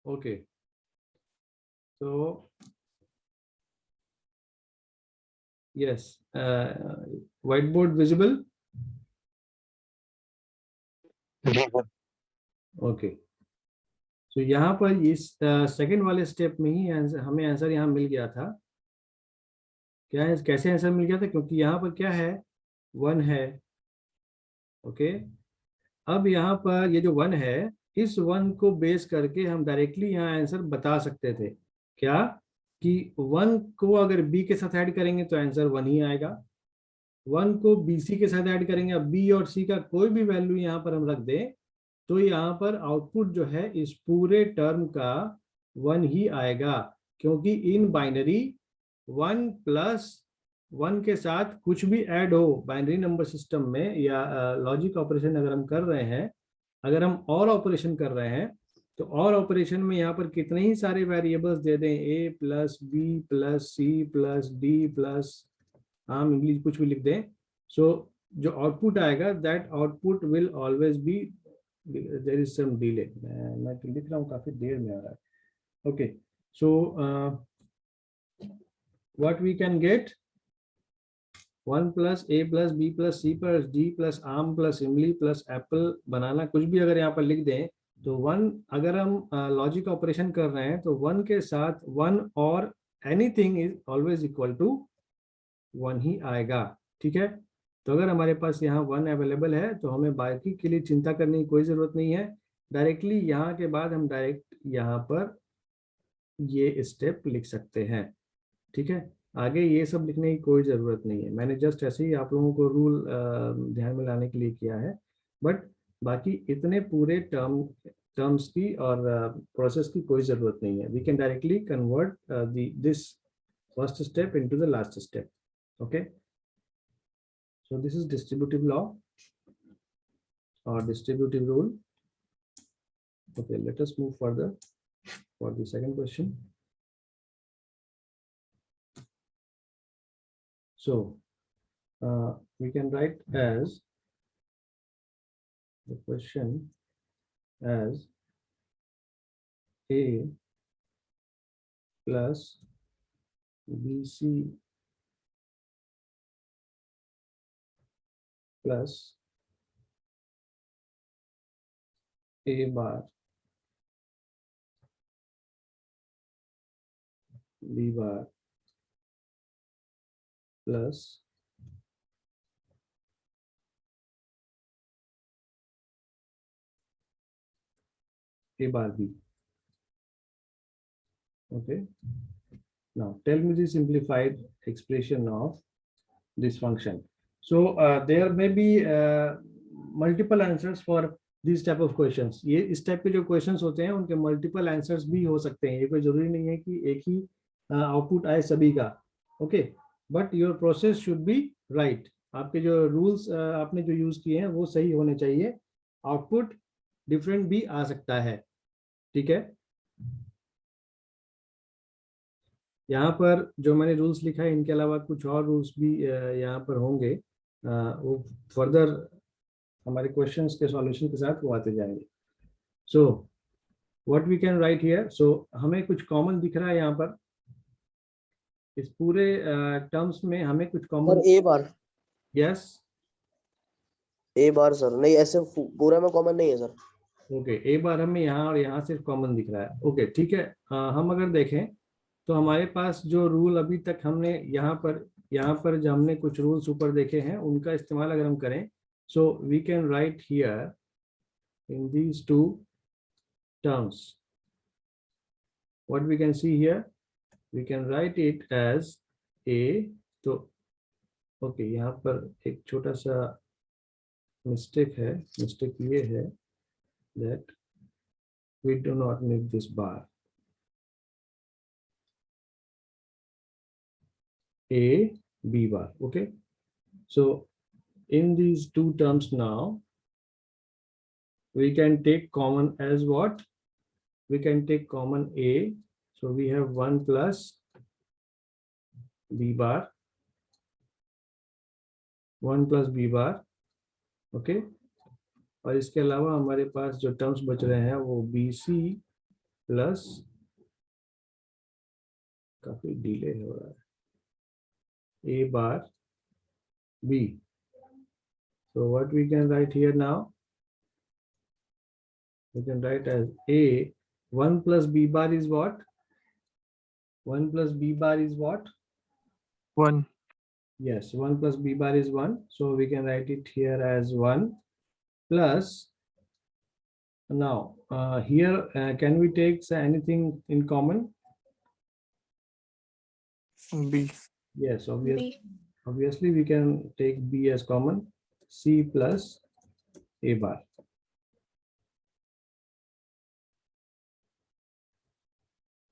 Okay, तो yes, white board visible? Okay, तो यहाँ पर इस सेकंड वाले स्टेप में ही हमें आंसर यहाँ मिल गया था। क्या है, कैसे आंसर मिल गया था? क्योंकि यहाँ पर क्या है, 1 है। ओके, अब यहाँ पर ये जो 1 है, इस 1 को बेस करके हम डायरेक्टली यहाँ आंसर बता सकते थे। क्या कि 1 को अगर बी के साथ ऐड करेंगे तो आंसर 1 ही आएगा। 1 को बी सी के साथ ऐड करेंगे, अब बी और सी का कोई भी वैल्यू यहाँ पर हम रख दें तो यहाँ पर आउटपुट जो है इस पूरे टर्म का 1 ही आएगा। क्योंकि इन बाइनरी 1 प्लस 1 के साथ कुछ भी ऐड हो बाइनरी नंबर सिस्टम में या लॉजिक ऑपरेशन अगर हम कर रहे हैं, अगर हम और ऑपरेशन कर रहे हैं तो और ऑपरेशन में यहाँ पर कितने ही सारे वेरिएबल्स दे दें, A plus B plus C plus D plus, हम इंग्लिश कुछ भी लिख दें, सो जो आउटपुट आएगा that output will always be, there is some delay, मैं तो लिख रहा हूँ काफी देर में आ रहा है। Okay, so what we can get, 1 plus A plus B plus C plus D plus आम प्लस इमली प्लस एप्पल बनाना, कुछ भी अगर यहाँ पर लिख दें तो 1, अगर हम लॉजिक ऑपरेशन कर रहे हैं तो 1 के साथ 1 और anything is always equal to 1 ही आएगा। ठीक है, तो अगर हमारे पास यहाँ 1 अवेलेबल है तो हमें बाकी के लिए चिंता करने की कोई जरूरत नहीं है। डायरेक्टली यहाँ के बाद हम डायरेक्ट यहाँ पर ये स्टेप लिख सकते हैं। ठीक है, आगे ये सब लिखने की कोई ज़रूरत नहीं है, मैंने जस्ट ऐसे ही आप लोगों को रूल ध्यान में लाने के लिए किया है। बट बाकी इतने पूरे टर्म्स की और प्रोसेस की कोई ज़रूरत नहीं है। We can directly convert this first step into the last step. Okay, so this is distributive law or distributive rule. Okay, let us move further for the second question. So we can write as the question as A plus BC plus A bar B bar plus A bar B. Okay, now tell me the simplified expression of this function. So there may be multiple answers for these type of questions. ये इस type के जो questions होते हैं उनके multiple answers भी हो सकते हैं, ये कोई जरूरी नहीं है कि एक ही आउटपुट आए सभी का। Okay, but your process should be right, आपके जो रूल्स आपने जो यूज किए हैं वो सही होने चाहिए, आउटपुट डिफरेंट भी आ सकता है। ठीक है, यहाँ पर जो मैंने रूल्स लिखा है इनके अलावा कुछ और रूल्स भी यहाँ पर होंगे, वो फर्दर हमारे क्वेश्चंस के सॉल्यूशन के साथ वो आते जाएंगे। So what we can write here, so हमें कुछ कॉमन दिख रहा है यहाँ पर, इस पूरे टर्म्स में हमें कुछ कॉमन, ए बार, यस ए बार सर, नहीं ऐसे पूरा में कॉमन नहीं है सर। ओके, ए बार हमें यहाँ और यहाँ सिर्फ कॉमन दिख रहा है। ओके ठीक है, हम अगर देखें तो हमारे पास जो रूल अभी तक हमने यहाँ पर जो हमने कुछ रूल्स ऊपर देखे हैं उनका इस्तेमाल अगर हम करें, so we can write here in these two terms, what we can see here, we can write it as a, तो ओके यहाँ पर एक छोटा सा मिस्टेक है, मिस्टेक ये है that we do not need this bar, a b bar. Okay, so in these two terms now we can take common as what, we can take common a, so we have 1 plus b bar, 1 plus b bar. Okay, और इसके अलावा हमारे पास जो terms बच रहे हैं वो B C plus, काफी डिले हो रहा है, a bar b. So what we can write here now? We can write as a 1 plus b bar is what? 1 plus b bar is what? 1. Yes, 1 plus b bar is 1. So we can write it here as 1 plus. Now here can we take anything in common? B. Yes, obviously we can take b as common. C plus a bar.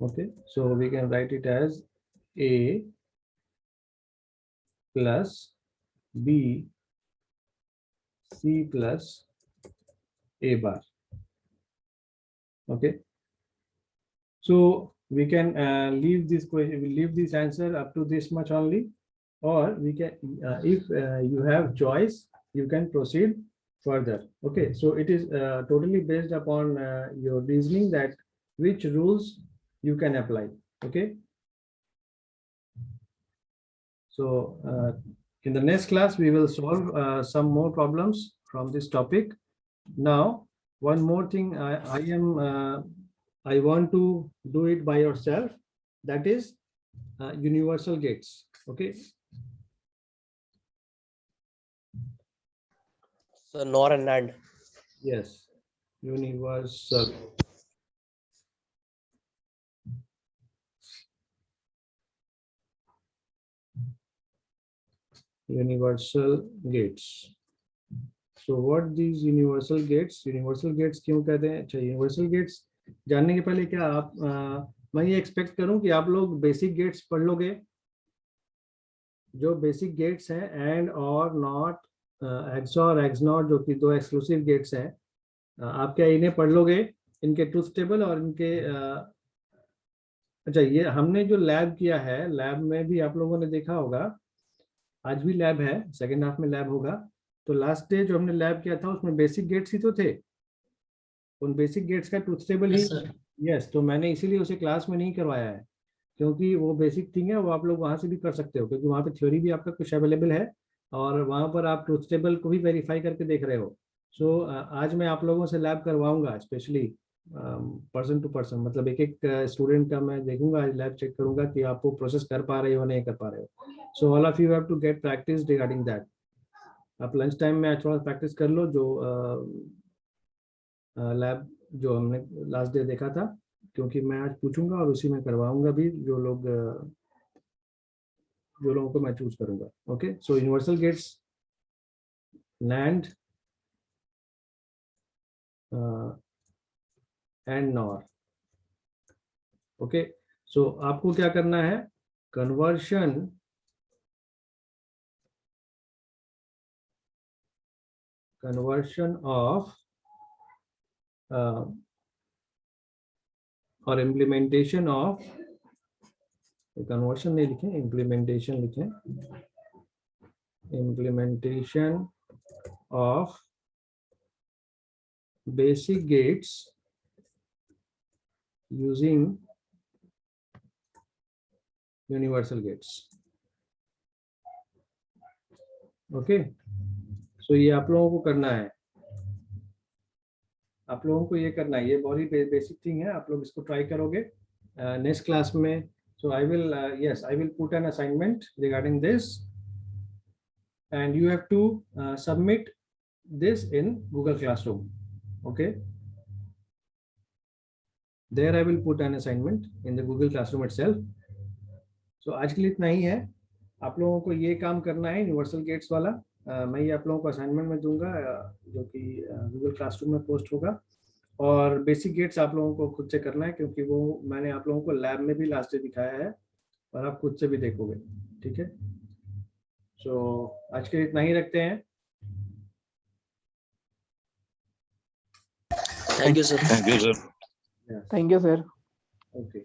Okay, so we can write it as a plus b c plus a bar. Okay, so we can leave this question, we leave this answer up to this much only, or we can if you have choice, you can proceed further. Okay, so it is totally based upon your reasoning that which rules you can apply. Okay, so in the next class we will solve some more problems from this topic. Now one more thing I want to do it by yourself, that is universal gates. Okay, So NOR and NAND. yes, universal. Universal gates. So what these universal gates क्यों कहते हैं? अच्छा, universal gates जानने के पहले क्या आप मैं ये एक्सपेक्ट करूं कि आप लोग बेसिक गेट्स पढ़ लोगे. जो बेसिक गेट्स हैं एंड और नॉट, एक्सऑर एक्सनॉट, जो कि दो एक्सक्लूसिव गेट्स हैं, आप क्या इन्हें पढ़ लोगे, इनके ट्रूथ टेबल और इनके अच्छा, ये हमने जो लैब किया है, लैब में भी आप लोगों ने देखा होगा, आज भी लैब है, सेकेंड हाफ में लैब होगा. तो लास्ट डे जो हमने लैब किया था उसमें बेसिक गेट्स ही तो थे. उन बेसिक गेट्स का ट्रूथ टेबल ही, यस, तो मैंने इसीलिए उसे क्लास में नहीं करवाया है, क्योंकि वो बेसिक थिंग है, वो आप लोग वहाँ से भी कर सकते हो, क्योंकि वहाँ पे थ्योरी भी आपका कुछ अवेलेबल है और वहाँ पर आप ट्रूथ टेबल को भी वेरीफाई करके देख रहे हो. सो आज मैं आप लोगों से लैब करवाऊंगा, स्पेशली पर्सन टू पर्सन, मतलब एक एक स्टूडेंट का मैं देखूंगा, आज लैब चेक करूंगा कि आप वो प्रोसेस कर पा रहे हो नहीं कर पा रहे हो. So all of you have to get practice regarding that. आप लंच टाइम में थोड़ा प्रैक्टिस कर लो, जो लैब जो हमने लास्ट डे देखा था, क्योंकि मैं आज पूछूंगा और उसी में करवाऊंगा भी, जो लोगों को मैं चूज करूंगा. Okay, so universal gates, NAND and NOR. Okay, so आपको क्या करना है, कन्वर्शन ऑफ और इम्प्लीमेंटेशन ऑफ, कन्वर्शन नहीं लिखें, इम्प्लीमेंटेशन लिखें, implementation of basic gates using universal gates. Okay, so ये आप लोगों को करना है, आप लोगों को ये करना है, ये बहुत ही बेसिक थिंग है, आप लोग इसको ट्राई करोगे नेक्स्ट क्लास में. So I will I will put an assignment regarding this, and you have to submit this in Google Classroom. Okay, there I will put an assignment in the Google Classroom itself. So आज के लिए इतना ही है, आप लोगों को ये काम करना है यूनिवर्सल गेट्स वाला. मैं ये आप लोगों को असाइनमेंट में दूंगा, जो कि Google Classroom में पोस्ट होगा. और बेसिक गेट्स आप लोगों को खुद से करना है, क्योंकि वो मैंने आप लोगों को लैब में भी लास्ट डे दिखाया है और आप खुद से भी देखोगे. ठीक है, सो आज के लिए इतना ही रखते हैं. Thank you, sir. Thank you, sir. Okay.